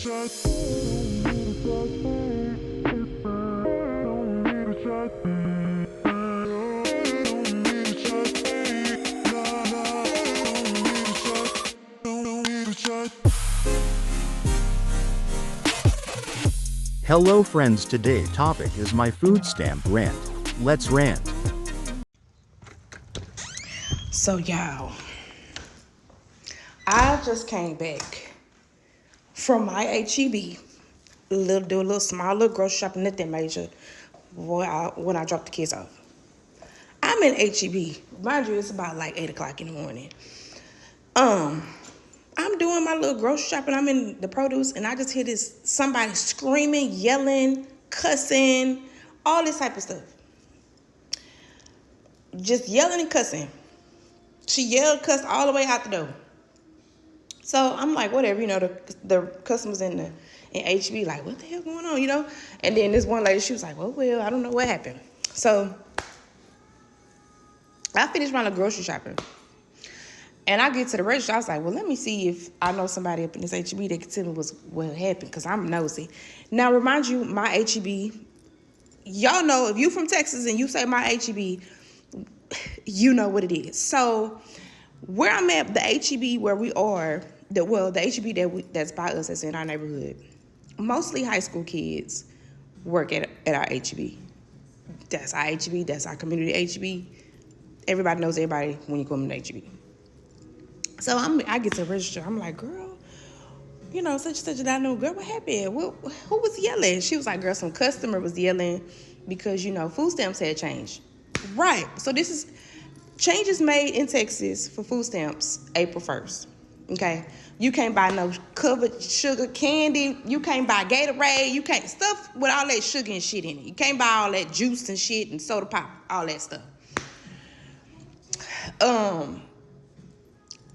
Hello friends, today's topic is my food stamp rant. Let's rant. So y'all, I just came back from my HEB, do a little small little grocery shopping, nothing major. When I dropped the kids off, I'm in HEB. Mind you, it's about like 8 o'clock in the morning. I'm doing my little grocery shopping. I'm in the produce, and I just hear somebody screaming, yelling, cussing, all this type of stuff. Just yelling and cussing. She yelled, cussed all the way out the door. So I'm like, whatever, the customers in HB like, what the hell going on, And then this one lady, she was like, well, I don't know what happened. So I finished my little grocery shopping. And I get to the register, I was like, well, let me see if I know somebody up in this HB that can tell me what happened, because I'm nosy. Now, remind you, my HB, y'all know, if you from Texas and you say my HB, you know what it is. So where I'm at, the HEB where we are, the HEB that's by us, that's in our neighborhood, mostly high school kids work at our HEB. That's our HEB, that's our community HEB. Everybody knows everybody when you come to HEB. So I get to the register, I'm like, girl, such and such, and I know, girl, what happened? Who was yelling? She was like, girl, some customer was yelling because, food stamps had changed. Right, so this is changes made in Texas for food stamps April 1st, okay? You can't buy no covered sugar candy. You can't buy Gatorade. You can't, stuff with all that sugar and shit in it. You can't buy all that juice and shit and soda pop, all that stuff.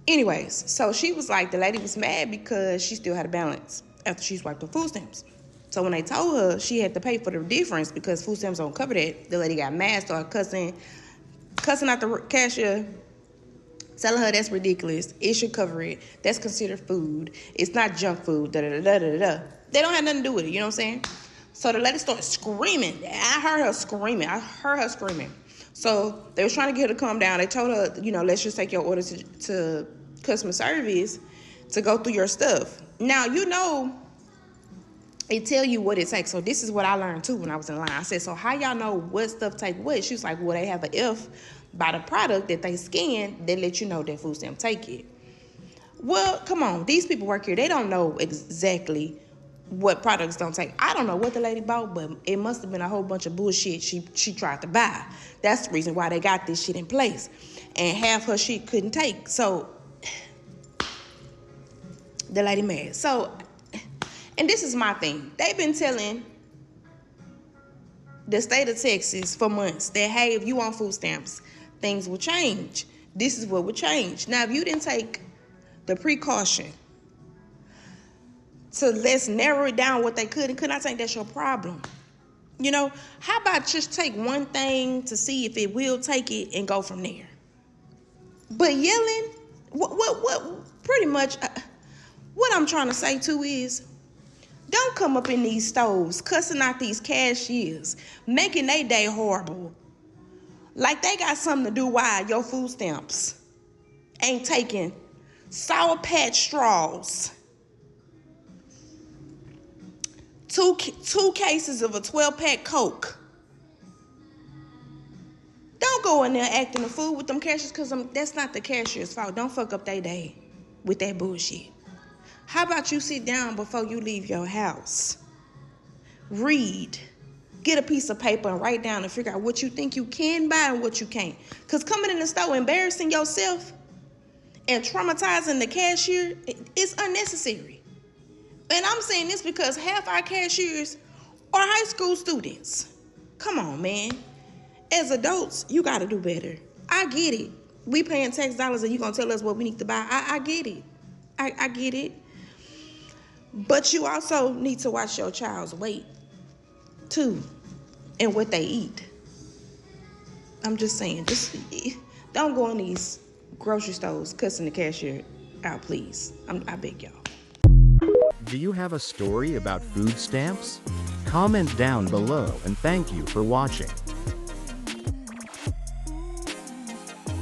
Anyways, so she was like, the lady was mad because she still had a balance after she swiped her food stamps. So when they told her she had to pay for the difference because food stamps don't cover that, the lady got mad, started cussing out the cashier, telling her that's ridiculous. It should cover it. That's considered food. It's not junk food. Da-da-da-da-da-da. They don't have nothing to do with it. You know what I'm saying? So the lady started screaming. I heard her screaming. So they was trying to get her to calm down. They told her, let's just take your order to customer service to go through your stuff. Now, it tell you what it takes. So this is what I learned too when I was in line. I said, so how y'all know what stuff take what? She was like, well, they have an F by the product that they scan. They let you know that food stamp take it. Well, come on. These people work here. They don't know exactly what products don't take. I don't know what the lady bought, but it must have been a whole bunch of bullshit she tried to buy. That's the reason why they got this shit in place. And half her shit couldn't take. So the lady mad. So, and this is my thing. They've been telling the state of Texas for months that, hey, if you want food stamps, things will change. This is what would change. Now, if you didn't take the precaution to let's narrow it down what they could and could not, think that's your problem. How about just take one thing to see if it will take it and go from there? But yelling, pretty much, what I'm trying to say too is, don't come up in these stores cussing out these cashiers, making their day horrible. Like they got something to do why your food stamps ain't taking Sour Patch straws, two cases of a 12-pack Coke. Don't go in there acting a fool with them cashiers, because that's not the cashier's fault. Don't fuck up their day with that bullshit. How about you sit down before you leave your house? Read. Get a piece of paper and write down and figure out what you think you can buy and what you can't. Because coming in the store, embarrassing yourself and traumatizing the cashier is unnecessary. And I'm saying this because half our cashiers are high school students. Come on, man. As adults, you got to do better. I get it. We paying tax dollars and you going to tell us what we need to buy. I get it. I get it. But you also need to watch your child's weight, too, and what they eat. I'm just saying, don't go in these grocery stores cussing the cashier out, please. I beg y'all. Do you have a story about food stamps? Comment down below and thank you for watching.